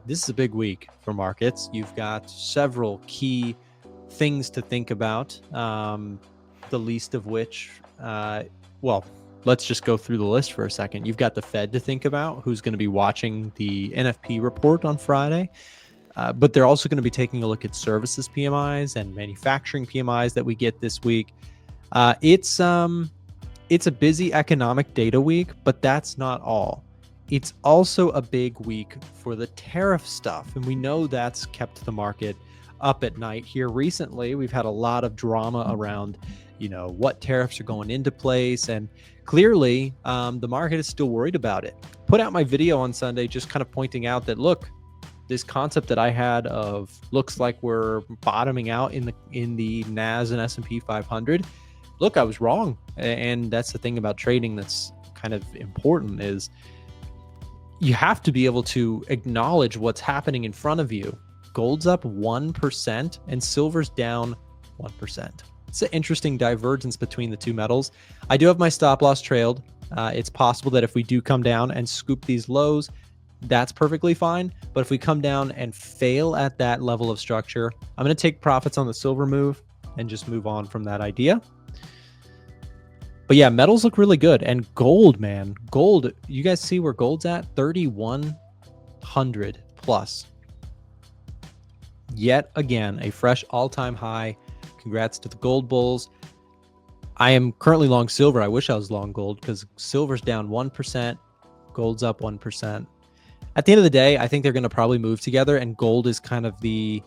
This is a big week for markets. You've got several key things to think about, the least of which, well, let's just go through the list for a second. You've got the Fed to think about, who's going to be watching the NFP report on Friday. But they're also going to be taking a look at services PMIs and manufacturing PMIs that we get this week. It's a busy economic data week, but that's not all. It's also a big week for the tariff stuff, and we know that's kept the market up at night here recently. We've had a lot of drama around, what tariffs are going into place, and clearly the market is still worried about it. Put out my video on Sunday just kind of pointing out that, look, this concept that I had of looks like we're bottoming out in the NAS and S&P 500. Look, I was wrong. And that's the thing about trading that's kind of important, is you have to be able to acknowledge what's happening in front of you. Gold's up 1% and silver's down 1%. It's an interesting divergence between the two metals. I do have my stop loss trailed. It's possible that if we do come down and scoop these lows, that's perfectly fine. But if we come down and fail at that level of structure, I'm going to take profits on the silver move and just move on from that idea. But yeah, metals look really good. And gold, man, gold, you guys see where gold's at? 3,100 plus. Yet again, a fresh all-time high. Congrats to the gold bulls. I am currently long silver. I wish I was long gold because silver's down 1%, gold's up 1%. At the end of the day, I think they're going to probably move together, and gold is kind of the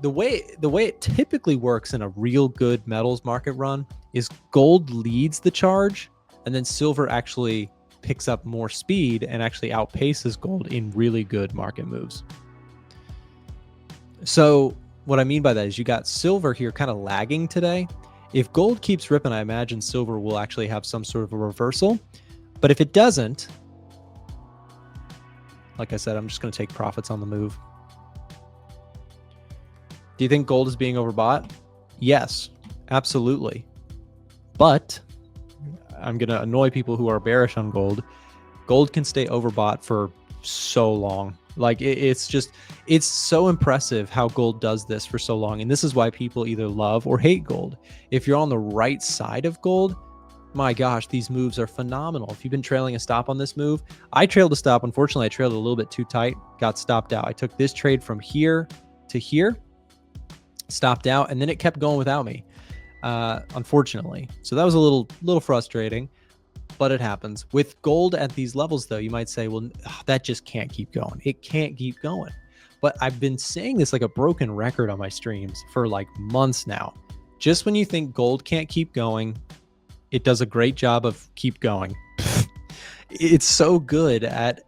way it typically works in a real good metals market run is gold leads the charge, and then silver actually picks up more speed and actually outpaces gold in really good market moves. So what I mean by that is you got silver here kind of lagging today. If gold keeps ripping, I imagine silver will actually have some sort of a reversal. But if it doesn't, like I said, I'm just going to take profits on the move. Do you think gold is being overbought? Yes, absolutely. But I'm going to annoy people who are bearish on gold. Gold can stay overbought for so long. Like it's so impressive how gold does this for so long. And this is why people either love or hate gold. If you're on the right side of gold, my gosh, these moves are phenomenal. If you've been trailing a stop on this move, I trailed a stop. Unfortunately, I trailed a little bit too tight, got stopped out. I took this trade from here to here, stopped out, and then it kept going without me, unfortunately. So that was a little frustrating, but it happens. With gold at these levels, though, you might say, well, that just can't keep going. It can't keep going. But I've been saying this like a broken record on my streams for like months now. Just when you think gold can't keep going, it does a great job of keep going. It's so good at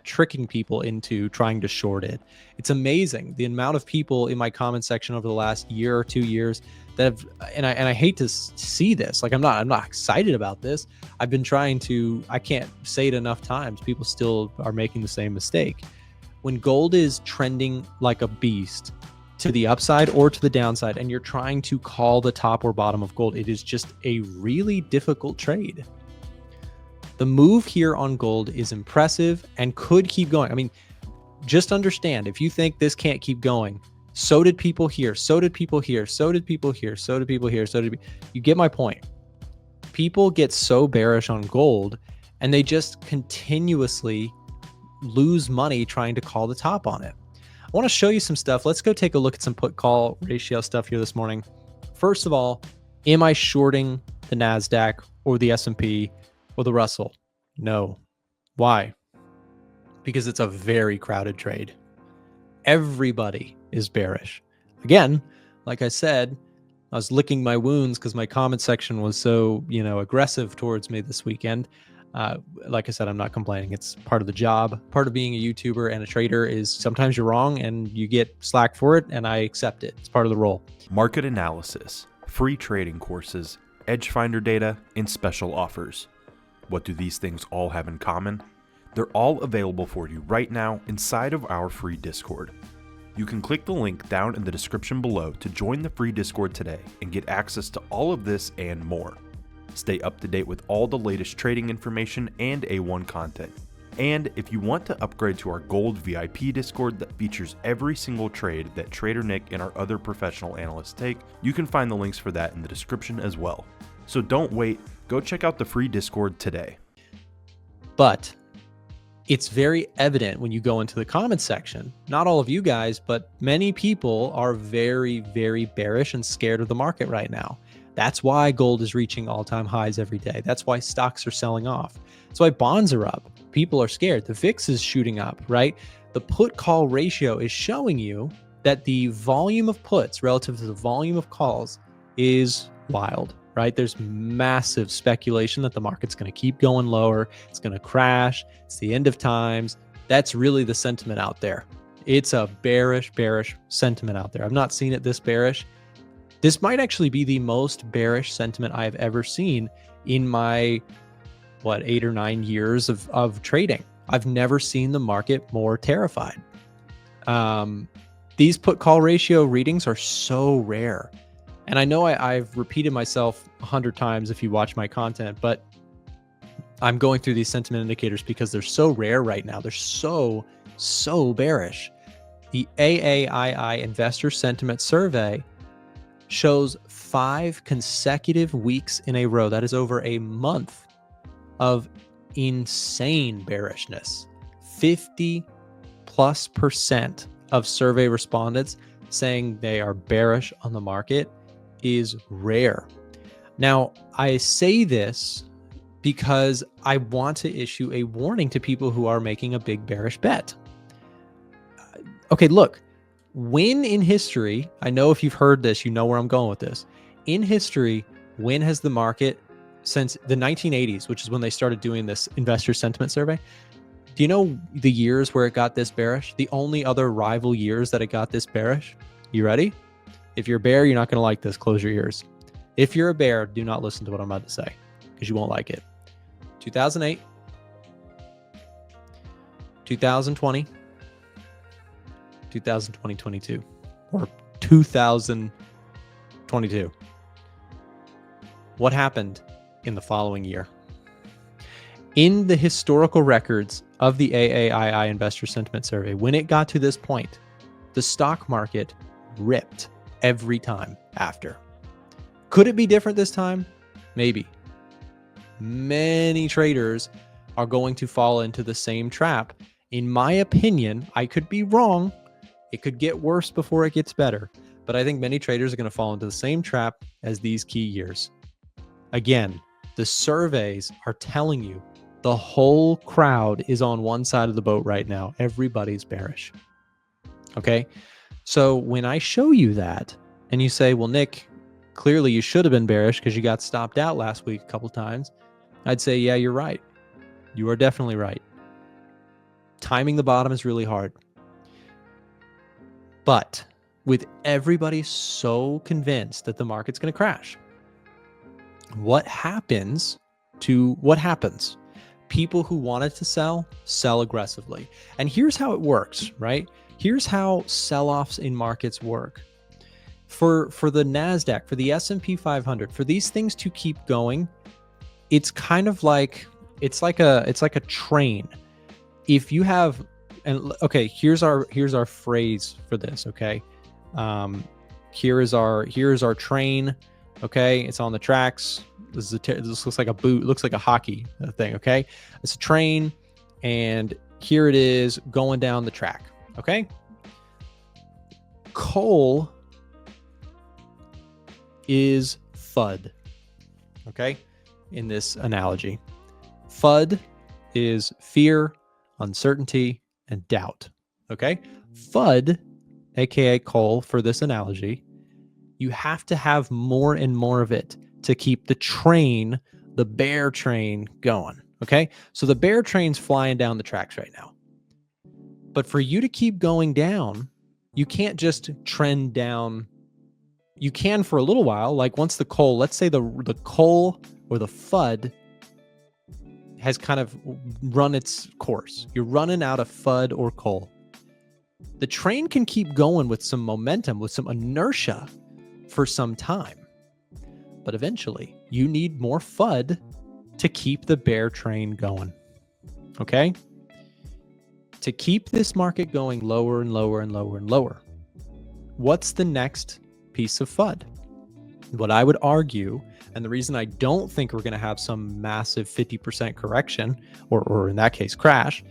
tricking people into trying to short it. It's amazing the amount of people in my comment section over the last year or 2 years that have, and I hate to see this. Like I'm not excited about this. I've been trying to, I can't say it enough times. People still are making the same mistake. When gold is trending like a beast to the upside or to the downside, and you're trying to call the top or bottom of gold, it is just a really difficult trade. The move here on gold is impressive and could keep going. I mean, just understand, if you think this can't keep going, so did people here, so did people here, so did people here, so did people here, you get my point. People get so bearish on gold and they just continuously lose money trying to call the top on it. I want to show you some stuff. Let's go take a look at some put call ratio stuff here this morning. First of all, am I shorting the NASDAQ or the S&P or the Russell? No. Why? Because it's a very crowded trade. Everybody is bearish. Again, like I said, I was licking my wounds because my comment section was so, aggressive towards me this weekend. Like I said, I'm not complaining. It's part of the job. Part of being a YouTuber and a trader is sometimes you're wrong and you get slack for it, and I accept it. It's part of the role. Market analysis, free trading courses, edge finder data, and special offers. What do these things all have in common? They're all available for you right now inside of our free Discord. You can click the link down in the description below to join the free Discord today and get access to all of this and more. Stay up to date with all the latest trading information and A1 content. And if you want to upgrade to our Gold VIP Discord that features every single trade that Trader Nick and our other professional analysts take, you can find the links for that in the description as well. So don't wait, go check out the free Discord today. But it's very evident when you go into the comments section, not all of you guys, but many people are very, very bearish and scared of the market right now. That's why gold is reaching all-time highs every day. That's why stocks are selling off. That's why bonds are up. People are scared. The VIX is shooting up, right? The put-call ratio is showing you that the volume of puts relative to the volume of calls is wild, right? There's massive speculation that the market's going to keep going lower. It's going to crash. It's the end of times. That's really the sentiment out there. It's a bearish sentiment out there. I've not seen it this bearish. This might actually be the most bearish sentiment I've ever seen in my, 8 or 9 years of trading. I've never seen the market more terrified. These put call ratio readings are so rare. And I know I've repeated myself 100 times if you watch my content, but I'm going through these sentiment indicators because they're so rare right now. They're so bearish. The AAII Investor Sentiment Survey shows 5 consecutive weeks in a row. That is over a month of insane bearishness. 50+% of survey respondents saying they are bearish on the market is rare. Now, I say this because I want to issue a warning to people who are making a big bearish bet. Okay, look, when in history, I know if you've heard this, you know where I'm going with this. In history, when has the market, since the 1980s, which is when they started doing this investor sentiment survey, do you know the years where it got this bearish? The only other rival years that it got this bearish? You ready? If you're a bear, you're not going to like this. Close your ears. If you're a bear, do not listen to what I'm about to say because you won't like it. 2008, 2020, 2022, or 2022. What happened in the following year? In the historical records of the AAII Investor Sentiment Survey, when it got to this point, the stock market ripped every time after. Could it be different this time? Maybe. Many traders are going to fall into the same trap. In my opinion, I could be wrong. It could get worse before it gets better. But I think many traders are going to fall into the same trap as these key years. Again, the surveys are telling you the whole crowd is on one side of the boat right now. Everybody's bearish. Okay? So when I show you that and you say, well, Nick, clearly you should have been bearish because you got stopped out last week a couple times, I'd say, yeah, you're right. You are definitely right. Timing the bottom is really hard. But with everybody so convinced that the market's going to crash, what happens? People who wanted to sell aggressively. And here's how it works, right? Here's how sell-offs in markets work. For the NASDAQ, for the S&P 500, for these things to keep going, it's kind of like, it's like a train. If you have, and okay, here's our phrase for this, okay? Here is our train, okay? It's on the tracks. This looks like a boot, looks like a hockey thing, okay? It's a train, and here it is going down the track, okay? Coal is FUD, okay? In this analogy, FUD is fear, uncertainty, and doubt, okay? FUD, aka coal, for this analogy, you have to have more and more of it to keep the train, the bear train, going, okay? So the bear train's flying down the tracks right now. But for you to keep going down, you can't just trend down. You can for a little while, like once the coal, let's say the coal or the FUD has kind of run its course. You're running out of FUD or coal. The train can keep going with some momentum, with some inertia for some time. But eventually, you need more FUD to keep the bear train going. Okay? to keep this market going lower and lower and lower and lower, what's the next piece of FUD? What I would argue, and the reason I don't think we're going to have some massive 50% correction, or in that case, crash,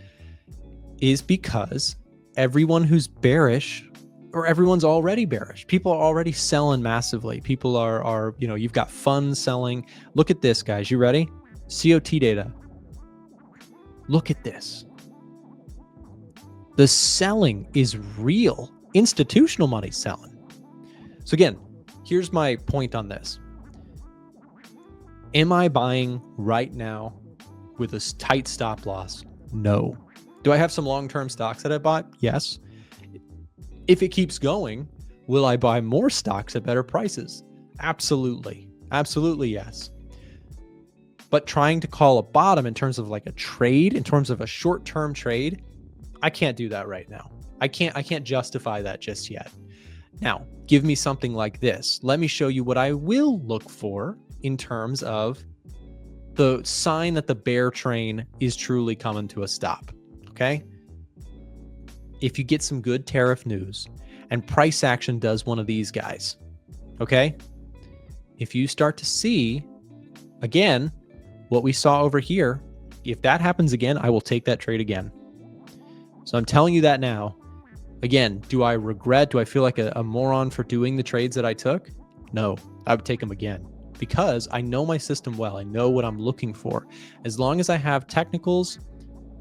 is because everyone who's bearish, or everyone's already bearish. People are already selling massively. People are you've got funds selling. Look at this, guys. You ready? COT data. Look at this. The selling is real. Institutional money selling. So again, here's my point on this. Am I buying right now with a tight stop loss? No. Do I have some long-term stocks that I bought? Yes. If it keeps going, will I buy more stocks at better prices? Absolutely. Absolutely, yes. But trying to call a bottom in terms of like a trade, in terms of a short-term trade, I can't do that right now. I can't justify that just yet. Now, give me something like this. Let me show you what I will look for in terms of the sign that the bear train is truly coming to a stop. Okay? If you get some good tariff news and price action does one of these guys, okay? If you start to see, again, what we saw over here, if that happens again, I will take that trade again. So I'm telling you that now. Again, do I regret? Do I feel like a moron for doing the trades that I took? No, I would take them again because I know my system well. I know what I'm looking for. As long as I have technicals,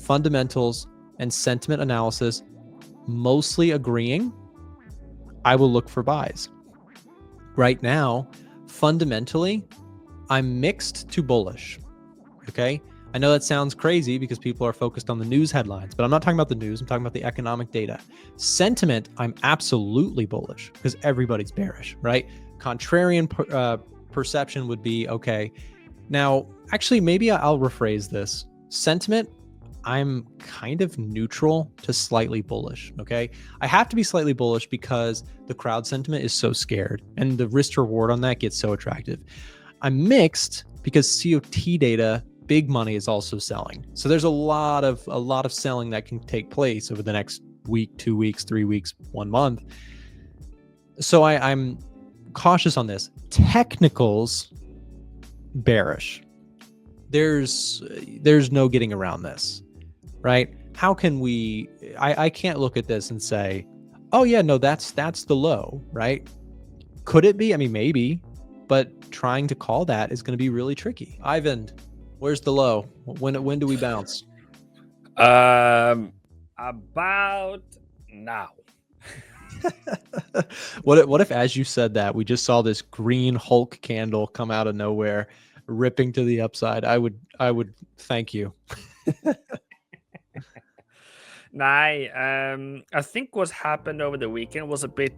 fundamentals, and sentiment analysis mostly agreeing, I will look for buys. Right now, fundamentally, I'm mixed to bullish. Okay? I know that sounds crazy because people are focused on the news headlines, but I'm not talking about the news. I'm talking about the economic data. Sentiment, I'm absolutely bullish because everybody's bearish, right? Contrarian perception would be, okay, now, actually, maybe I'll rephrase this. Sentiment, I'm kind of neutral to slightly bullish, okay? I have to be slightly bullish because the crowd sentiment is so scared and the risk to reward on that gets so attractive. I'm mixed because COT data, big money, is also selling. So there's a lot of selling that can take place over the next week, 2 weeks, 3 weeks, 1 month. So I'm cautious on this. Technicals, bearish. There's no getting around this, right? How can we, I can't look at this and say, oh yeah, no, that's the low, right? Could it be? I mean, maybe, but trying to call that is going to be really tricky. Ivan, where's the low? When do we bounce? About now. What if, as you said that, we just saw this green Hulk candle come out of nowhere, ripping to the upside? I would thank you. I think what happened over the weekend was a bit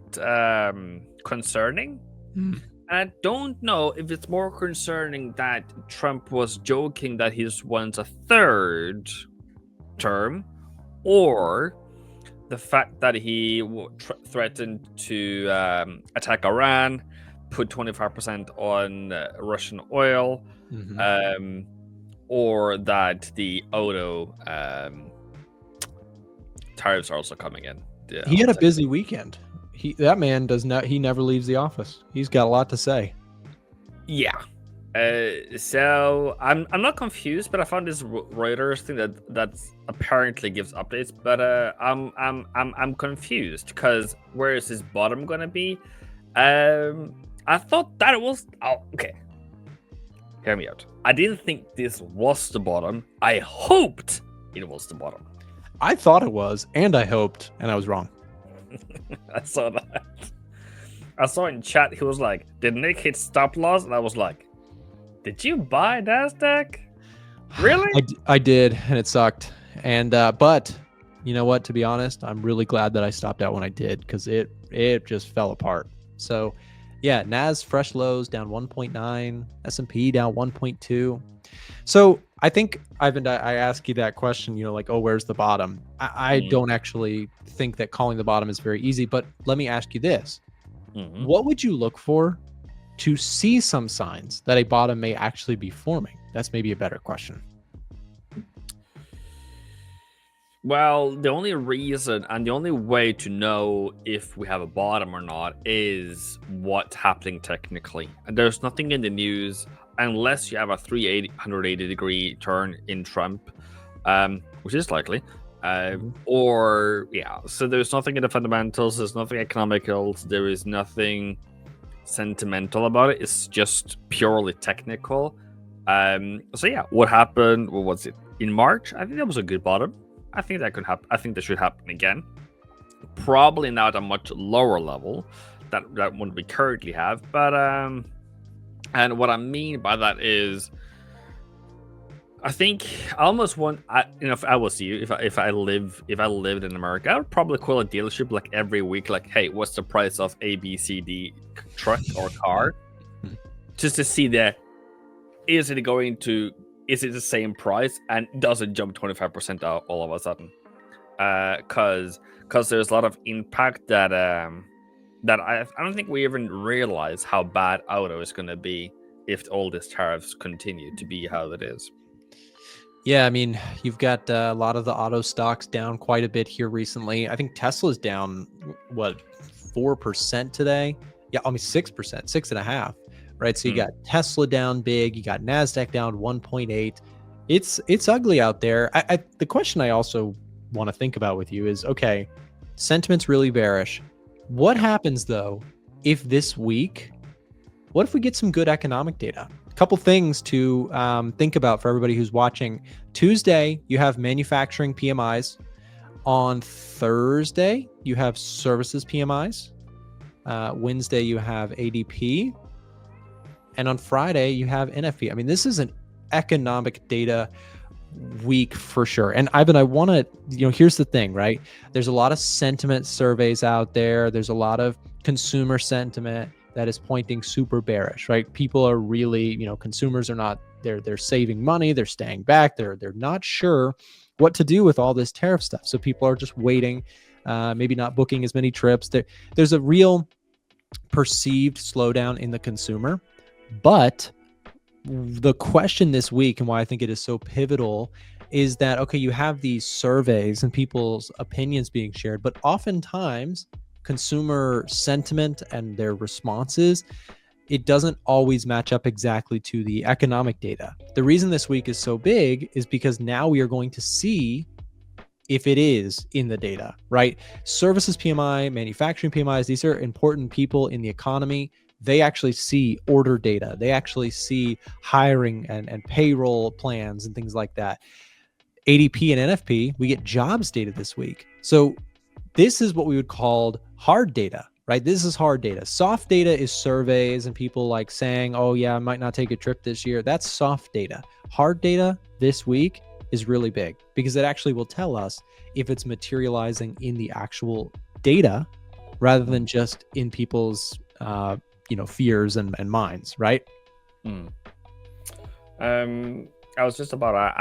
concerning. And I don't know if it's more concerning that Trump was joking that he wants a third term, or the fact that he threatened to attack Iran, put 25% on Russian oil, or that the auto tariffs are also coming in. He had a busy weekend. That man he never leaves the office. He's got a lot to say. Yeah. So I'm not confused, but I found this Reuters thing that apparently gives updates. But I'm confused because where is his bottom gonna be? I thought that it was. Oh, okay. Hear me out. I didn't think this was the bottom. I hoped it was the bottom. I thought it was, and I hoped, and I was wrong. I saw that. I saw in chat, he was like, did Nick hit stop loss? And I was like, did you buy NASDAQ? Really? I did, and it sucked. And but you know what? To be honest, I'm really glad that I stopped out when I did because it just fell apart. So yeah, NAS fresh lows down 1.9, S&P down 1.2. So I think, Ivan, I asked you that question, like, oh, where's the bottom? I don't actually think that calling the bottom is very easy, but let me ask you this. What would you look for to see some signs that a bottom may actually be forming? That's maybe a better question. Well, the only reason and the only way to know if we have a bottom or not is what's happening technically. And there's nothing in the news unless you have a 180-degree turn in Trump, which is likely. Or, yeah, so there's nothing in the fundamentals, there's nothing economical, there is nothing sentimental about it. It's just purely technical. So, yeah, what happened? What was it? In March? I think that was a good bottom. I think that could happen. I think that should happen again. Probably not at a much lower level that one we currently have. But and what I mean by that is, I think I almost want. If I was you, if I lived in America, I would probably call a dealership like every week, like, hey, what's the price of A, B, C, D truck or car, just to see is it the same price and does it jump 25% out all of a sudden? Because there's a lot of impact that I don't think we even realize how bad auto is going to be if all these tariffs continue to be how it is. Yeah, I mean, you've got a lot of the auto stocks down quite a bit here recently. I think Tesla's down, 4% today? Yeah, I mean, 6%, 6.5%, right? So you got Tesla down big, you got NASDAQ down 1.8. It's ugly out there. The question I also want to think about with you is, okay, sentiment's really bearish. What happens, though, if this week, what if we get some good economic data? Couple things to think about for everybody who's watching. Tuesday, you have manufacturing PMIs. On Thursday, you have services PMIs. Wednesday, you have ADP. And on Friday, you have NFP. I mean, this is an economic data week for sure. And Ivan, I want to, here's the thing, right? There's a lot of sentiment surveys out there. There's a lot of consumer sentiment that is pointing super bearish, right? People are really, consumers are not, they're saving money, they're staying back, they're not sure what to do with all this tariff stuff. So people are just waiting, maybe not booking as many trips. There's a real perceived slowdown in the consumer. But the question this week, and why I think it is so pivotal, is that, okay, you have these surveys and people's opinions being shared, but oftentimes consumer sentiment and their responses, it doesn't always match up exactly to the economic data. The reason this week is so big is because now we are going to see if it is in the data, right? Services PMI, manufacturing PMIs, these are important people in the economy. They actually see order data. They actually see hiring and payroll plans and things like that. ADP and NFP, we get jobs data this week. So this is what we would call hard data, right? This is hard data. Soft data is surveys and people like saying, oh yeah, I might not take a trip this year. That's soft data. Hard data this week is really big because it actually will tell us if it's materializing in the actual data rather than just in people's fears and minds, right? I was just about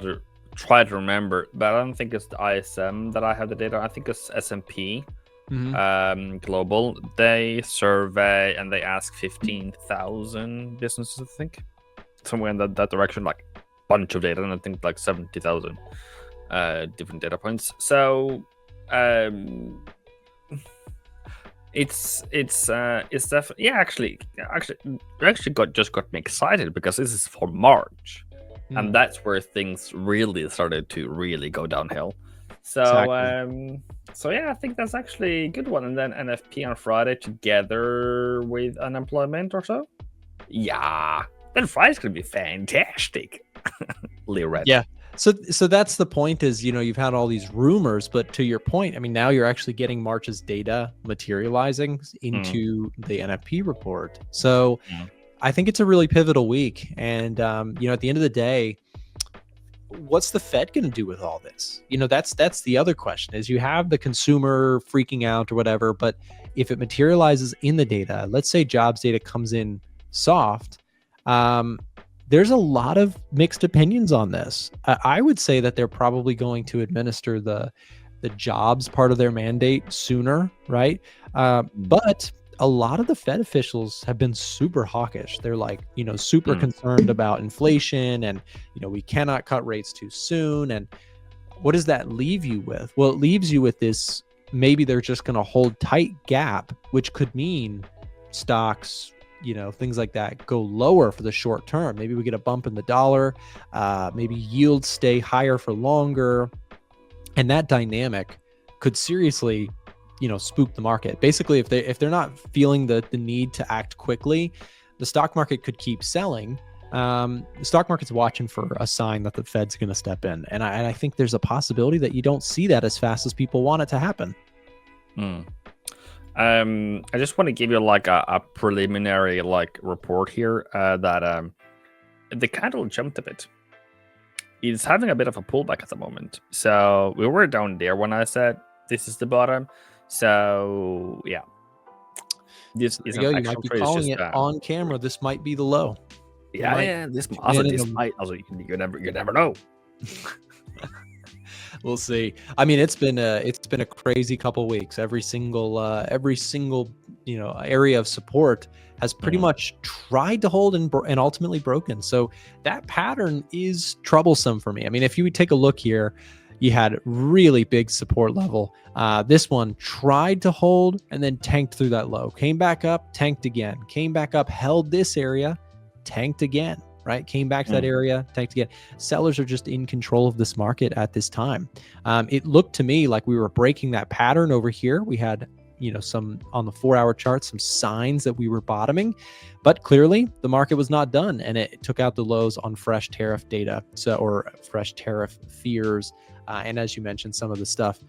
to try to remember, but I don't think it's the ISM that I have the data. I think it's S&P Global. They survey and they ask 15,000 businesses, I think, somewhere in that direction, like a bunch of data, and I think like 70,000 different data points. So it's definitely, yeah, actually got me excited because this is for March. And that's where things really started to really go downhill. So exactly. So yeah, I think that's actually a good one. And then NFP on Friday together with unemployment or so. Yeah, then Friday's gonna be fantastic. Red. Yeah. So that's the point is, you've had all these rumors, but to your point, I mean, now you're actually getting March's data materializing into the NFP report. So I think it's a really pivotal week. And, at the end of the day, what's the Fed going to do with all this? That's the other question is you have the consumer freaking out or whatever, but if it materializes in the data, let's say jobs data comes in soft, there's a lot of mixed opinions on this. I would say that they're probably going to administer the jobs part of their mandate sooner, right? But a lot of the Fed officials have been super hawkish. They're like, super concerned about inflation and, we cannot cut rates too soon. And what does that leave you with? Well, it leaves you with this, maybe they're just going to hold tight gap, which could mean stocks, things like that go lower for the short term. Maybe we get a bump in the dollar, maybe yields stay higher for longer. And that dynamic could seriously, spook the market. Basically, if they're not feeling the need to act quickly, the stock market could keep selling. The stock market's watching for a sign that the Fed's going to step in. And I think there's a possibility that you don't see that as fast as people want it to happen. I just want to give you like a preliminary report here that the candle jumped a bit. It's having a bit of a pullback at the moment. So we were down there when I said this is the bottom. So yeah, this is you might be calling it on camera. This might be the low. Yeah, this might. Also, you never know. We'll see. I mean, it's been a crazy couple weeks. Every single area of support has pretty much tried to hold and ultimately broken. So that pattern is troublesome for me. I mean, if you would take a look here, you had really big support level. This one tried to hold and then tanked through that low. Came back up, tanked again. Came back up, held this area, tanked again. Right? Came back to that area, tanked again. Sellers are just in control of this market at this time. It looked to me like we were breaking that pattern over here. We had, some on the 4-hour chart, some signs that we were bottoming, but clearly the market was not done, and it took out the lows on fresh tariff data, or fresh tariff fears, and as you mentioned, some of the stuff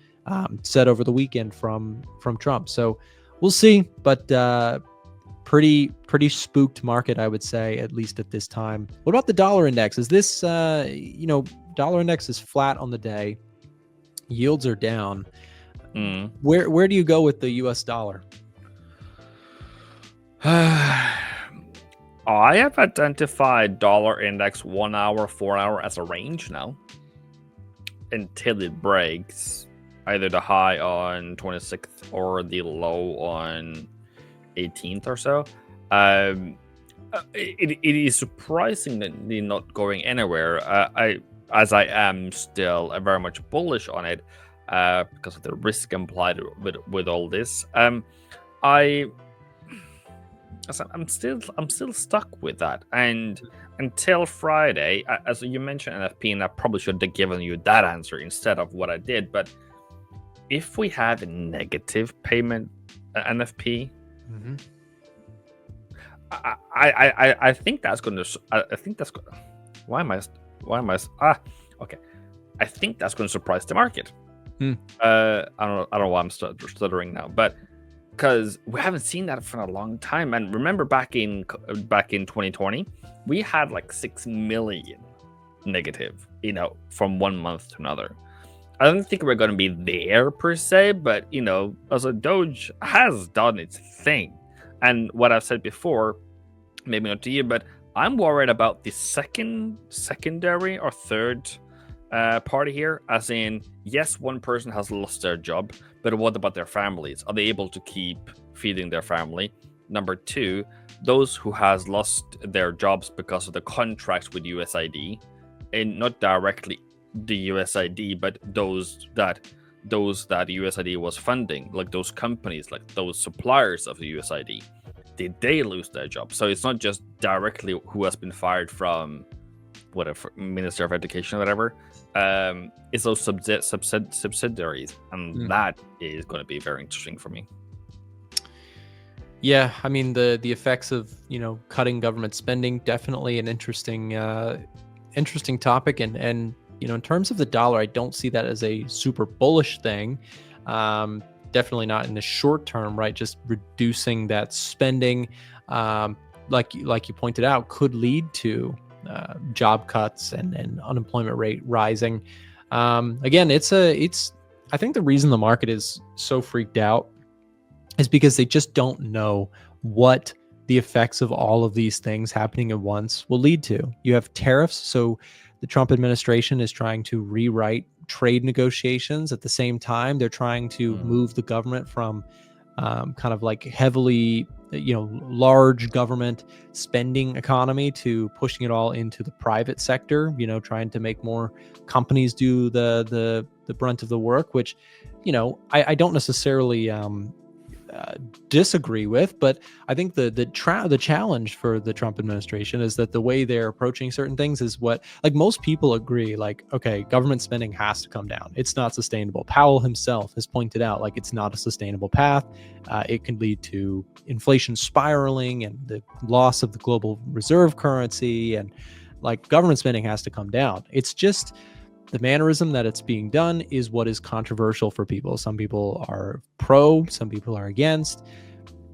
said over the weekend from Trump. So we'll see, but pretty spooked market, I would say, at least at this time. What about the dollar index? Is this dollar index is flat on the day, yields are down. Where do you go with the US dollar? I have identified dollar index 1 hour, 4 hour as a range now until it breaks either the high on 26th or the low on 18th or so. It is surprisingly not going anywhere. I am still very much bullish on it because of the risk implied with all this. I'm still stuck with that, and until Friday, as you mentioned NFP, and I probably should have given you that answer instead of what I did. But if we have a negative payment NFP. I think that's going to. I think that's. Why am I? Okay. I think that's going to surprise the market. I don't know why I'm stuttering now, but because we haven't seen that for a long time. And remember, back in 2020, we had like 6 million negative. From one month to another. I don't think we're going to be there per se, but also Doge has done its thing. And what I've said before, maybe not to you, but I'm worried about the secondary or third party here. As in, yes, one person has lost their job, but what about their families? Are they able to keep feeding their family? Number two, those who has lost their jobs because of the contracts with USAID, and not directly the USAID, but those that USAID was funding, like those companies, like those suppliers of the USAID, did they lose their job? So it's not just directly who has been fired from whatever Minister of Education or whatever. It's those subsidiaries, and that is going to be very interesting for me. Yeah, I mean the effects of cutting government spending, definitely an interesting topic, and in terms of the dollar, I don't see that as a super bullish thing. Definitely not in the short term, right? Just reducing that spending, like you pointed out, could lead to job cuts and unemployment rate rising. Again, I think the reason the market is so freaked out is because they just don't know what the effects of all of these things happening at once will lead to. You have tariffs, so the Trump administration is trying to rewrite trade negotiations. At the same time, they're trying to move the government from kind of like heavily large government spending economy to pushing it all into the private sector, trying to make more companies do the brunt of the work, which, I don't necessarily disagree with, but I think the challenge for the Trump administration is that the way they're approaching certain things is what, like, most people agree, like, okay, government spending has to come down. It's not sustainable. Powell himself has pointed out, like, it's not a sustainable path. It can lead to inflation spiraling and the loss of the global reserve currency, and like, government spending has to come down. It's just the mannerism that it's being done is what is controversial for people. Some people are pro, some people are against.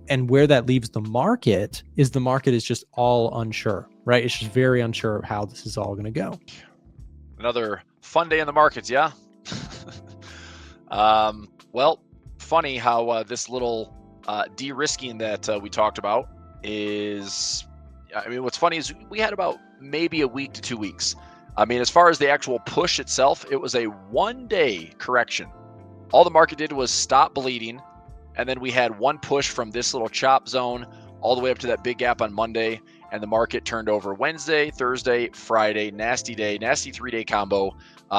And where that leaves the market is just all unsure, right? It's just very unsure of how this is all going to go. Another fun day in the markets, yeah? Well, funny how this little de-risking that we talked about is, what's funny is we had about maybe a week to 2 weeks. As far as the actual push itself, it was a 1-day correction. All the market did was stop bleeding, and then we had one push from this little chop zone all the way up to that big gap on Monday, and the market turned over Wednesday, Thursday, Friday. Nasty day, nasty 3-day combo.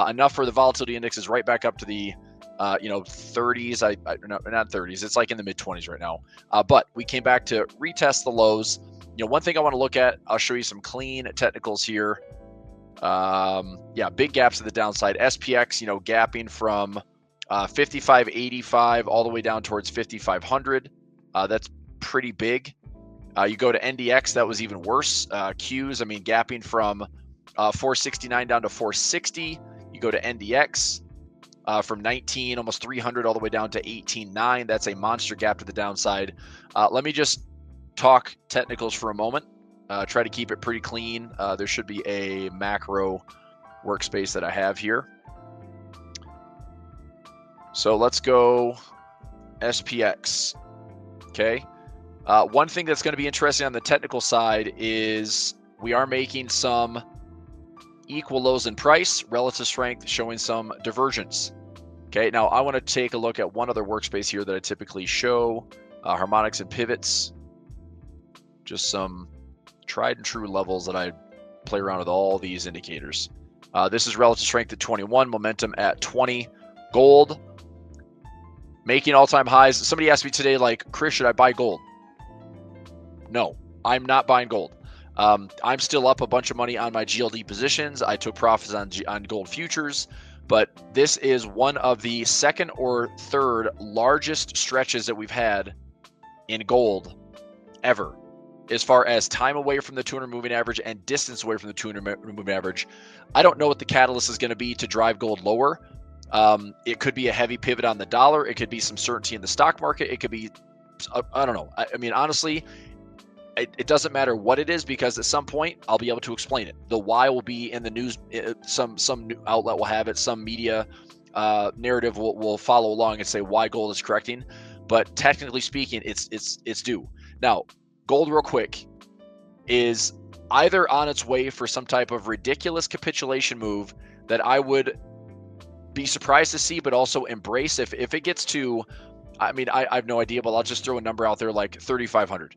Enough for the volatility indexes right back up to the 30s. Not 30s. It's like in the mid 20s right now. But we came back to retest the lows. One thing I want to look at, I'll show you some clean technicals here. Big gaps to the downside. SPX, gapping from 55.85 all the way down towards 5,500. That's pretty big. You go to NDX, that was even worse. Qs, gapping from 469 down to 460. You go to NDX from 19, almost 300, all the way down to 18.9. That's a monster gap to the downside. Let me just talk technicals for a moment. Try to keep it pretty clean. There should be a macro workspace that I have here. So let's go SPX. Okay. One thing that's going to be interesting on the technical side is we are making some equal lows in price, relative strength showing some divergence. Okay. Now I want to take a look at one other workspace here that I typically show, harmonics and pivots. Just some tried and true levels that I play around with all these indicators. This is relative strength at 21, momentum at 20. Gold making all-time highs. Somebody asked me today, like, Chris, should I buy gold? No, I'm not buying gold. I'm still up a bunch of money on my GLD positions. I took profits on gold futures, but this is one of the second or third largest stretches that we've had in gold ever, as far as time away from the 200 moving average and distance away from the 200 moving average. I don't know what the catalyst is going to be to drive gold lower. It could be a heavy pivot on the dollar. It could be some certainty in the stock market. It could be, I don't know. Honestly, it doesn't matter what it is, because at some point I'll be able to explain it. The why will be in the news. Some outlet will have it. Some media narrative will follow along and say why gold is correcting. But technically speaking, it's due. Now, gold, real quick, is either on its way for some type of ridiculous capitulation move that I would be surprised to see, but also embrace if it gets to, I have no idea, but I'll just throw a number out there like 3,500.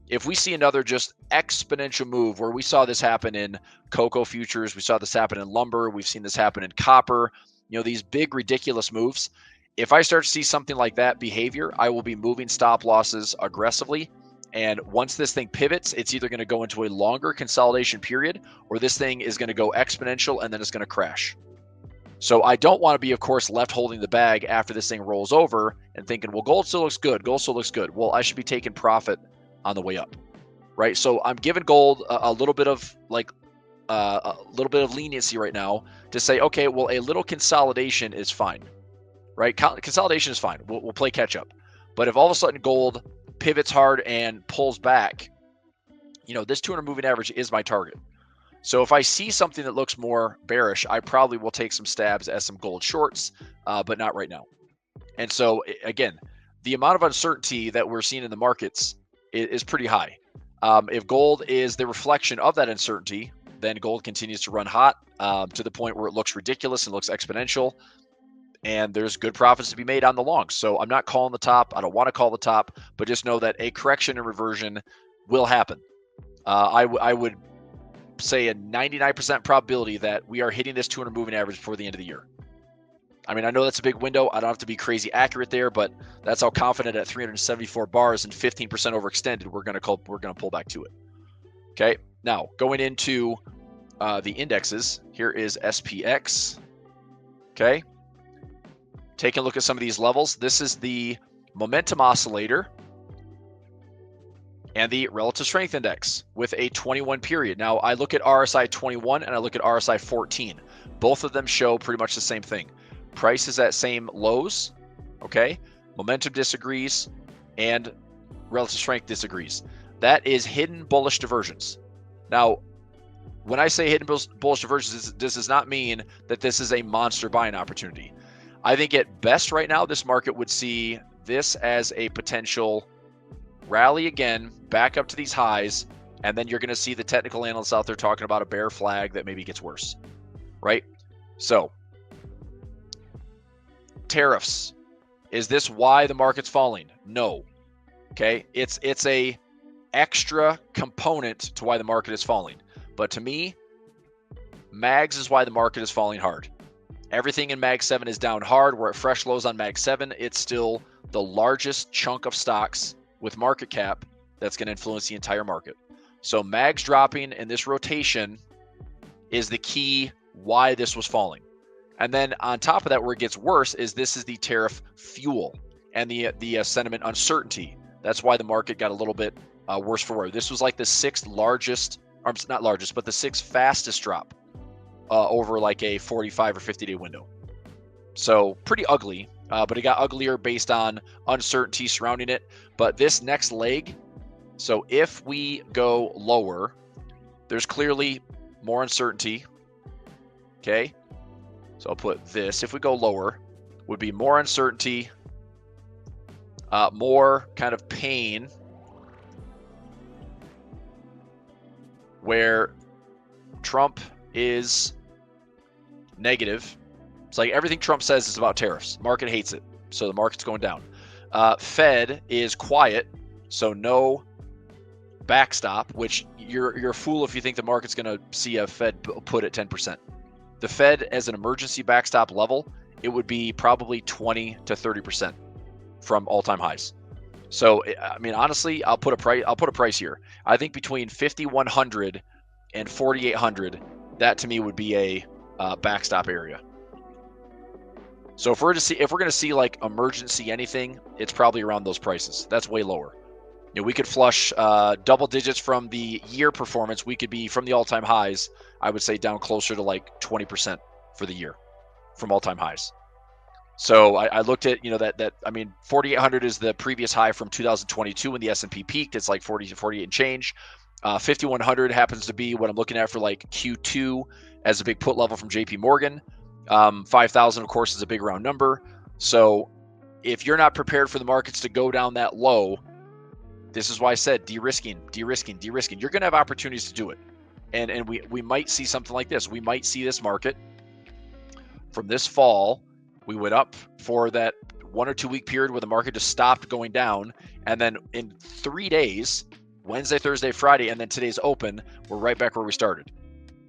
If we see another just exponential move, where we saw this happen in cocoa futures, we saw this happen in lumber, we've seen this happen in copper, these big ridiculous moves. If I start to see something like that behavior, I will be moving stop losses aggressively. And once this thing pivots, it's either going to go into a longer consolidation period, or this thing is going to go exponential and then it's going to crash. So I don't want to be, of course, left holding the bag after this thing rolls over and thinking, well, gold still looks good. Gold still looks good. Well, I should be taking profit on the way up, right? So I'm giving gold a little bit of leniency right now to say, okay, well, a little consolidation is fine, right? Consolidation is fine. We'll play catch up. But if all of a sudden gold pivots hard and pulls back, this 200 moving average is my target. So if I see something that looks more bearish, I probably will take some stabs at some gold shorts, but not right now. And so again, the amount of uncertainty that we're seeing in the markets is pretty high. If gold is the reflection of that uncertainty, then gold continues to run hot to the point where it looks ridiculous and looks exponential. and there's good profits to be made on the long. So I'm not calling the top. I don't want to call the top, but just know that a correction and reversion will happen. I would say a 99% probability that we are hitting this 200 moving average before the end of the year. I mean, I know that's a big window. I don't have to be crazy accurate there, but that's how confident at 374 bars and 15% overextended we're going to pull back to it. Okay. Now going into the indexes, here is SPX. Okay. Take a look at some of these levels. This is the momentum oscillator and the relative strength index with a 21 period. Now I look at RSI 21 and I look at RSI 14. Both of them show pretty much the same thing. Price is at same lows. Okay. Momentum disagrees and relative strength disagrees. That is hidden bullish divergence. Now, when I say hidden bullish divergence, this does not mean that this is a monster buying opportunity. I think at best right now, this market would see this as a potential rally again, back up to these highs, and then you're going to see the technical analysts out there talking about a bear flag that maybe gets worse, right? So, tariffs. Is this why the market's falling? No. Okay, it's a extra component to why the market is falling. But to me, MAGS is why the market is falling hard. Everything in MAG 7 is down hard. We're at fresh lows on MAG 7. It's still the largest chunk of stocks with market cap that's going to influence the entire market. So MAGS dropping in this rotation is the key why this was falling. And then on top of that, where it gets worse is this is the tariff fuel and the sentiment uncertainty. That's why the market got a little bit worse for wear. This was like the sixth largest, or not largest, but the sixth fastest drop over like a 45 or 50-day window. So pretty ugly, but it got uglier based on uncertainty surrounding it. But this next leg, so if we go lower, there's clearly more uncertainty. Okay. So I'll put this. If we go lower, would be more uncertainty, more kind of pain, where Trump is negative. It's like everything Trump says is about tariffs. Market hates it, so the market's going down. Fed is quiet, so no backstop, which you're a fool if you think the market's going to see a Fed put at 10%. The Fed as an emergency backstop level, it would be probably 20 to 30% from all-time highs. So, I mean, honestly, I'll put a price here. I think between 5,100 and 4,800, that to me would be a backstop area. So if we're going to see like emergency anything, it's probably around those prices. That's way lower. You know, we could flush double digits from the year performance. We could be from the all-time highs, I would say down closer to like 20% for the year from all-time highs. So I looked at, that I mean, 4,800 is the previous high from 2022 when the S&P peaked. It's like 40 to 48 and change. 5,100 happens to be what I'm looking at for like Q2 as a big put level from JP Morgan. 5,000, of course, is a big round number. So if you're not prepared for the markets to go down that low, this is why I said de-risking. You're going to have opportunities to do it. And we might see something like this. We might see this market from this fall. We went up for that 1 or 2 week period where the market just stopped going down. And then in 3 days, Wednesday, Thursday, Friday, and then today's open, we're right back where we started.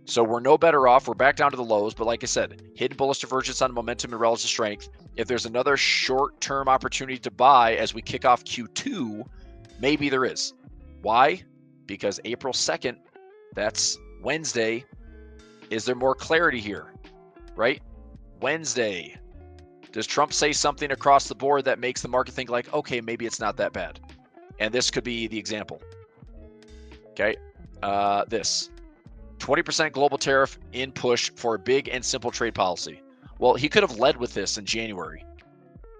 So we're no better off. We're back down to the lows. But like I said, hidden bullish divergence on momentum and relative strength. If there's another short-term opportunity to buy as we kick off Q2, maybe there is. Why? Because April 2nd, that's Wednesday. Is there more clarity here? Right? Wednesday. Does Trump say something across the board that makes the market think like, okay, maybe it's not that bad? And this could be the example. Okay. This 20% global tariff in push for a big and simple trade policy. Well, he could have led with this in January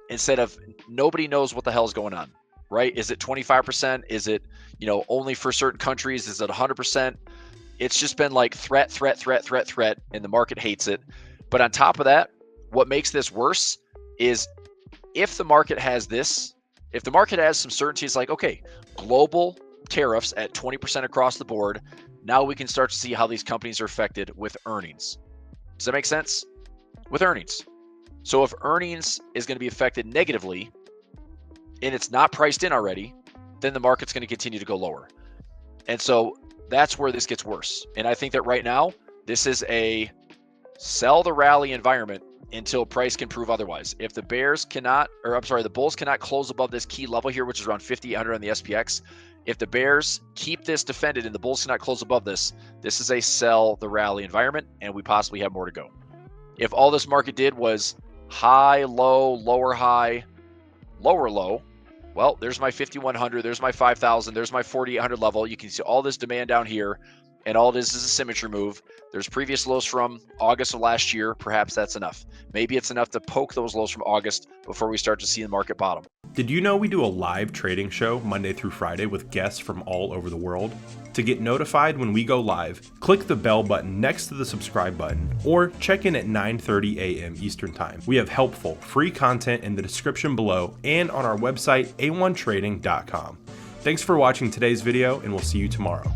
instead of nobody knows what the hell is going on, right? Is it 25%? Is it, only for certain countries? Is it 100%? It's just been like threat, and the market hates it. But on top of that, what makes this worse is if the market has this, if the market has some certainty, it's like, okay, global tariffs at 20% across the board. Now we can start to see how these companies are affected with earnings. Does that make sense? With earnings. So if earnings is going to be affected negatively and it's not priced in already, then the market's going to continue to go lower. And so that's where this gets worse. And I think that right now, this is a sell the rally environment until price can prove otherwise. If the the bulls cannot close above this key level here, which is around 5,800 on the SPX, if the bears keep this defended and the bulls cannot close above this, this is a sell the rally environment, and we possibly have more to go. If all this market did was high, low, lower high, lower low, well, there's my 5,100, there's my 5,000, there's my 4,800 level. You can see all this demand down here, and all it is a symmetry move. There's previous lows from August of last year. Perhaps that's enough. Maybe it's enough to poke those lows from August before we start to see the market bottom. Did you know we do a live trading show Monday through Friday with guests from all over the world? To get notified when we go live, click the bell button next to the subscribe button or check in at 9:30 a.m. Eastern Time. We have helpful, free content in the description below and on our website, a1trading.com. Thanks for watching today's video, and we'll see you tomorrow.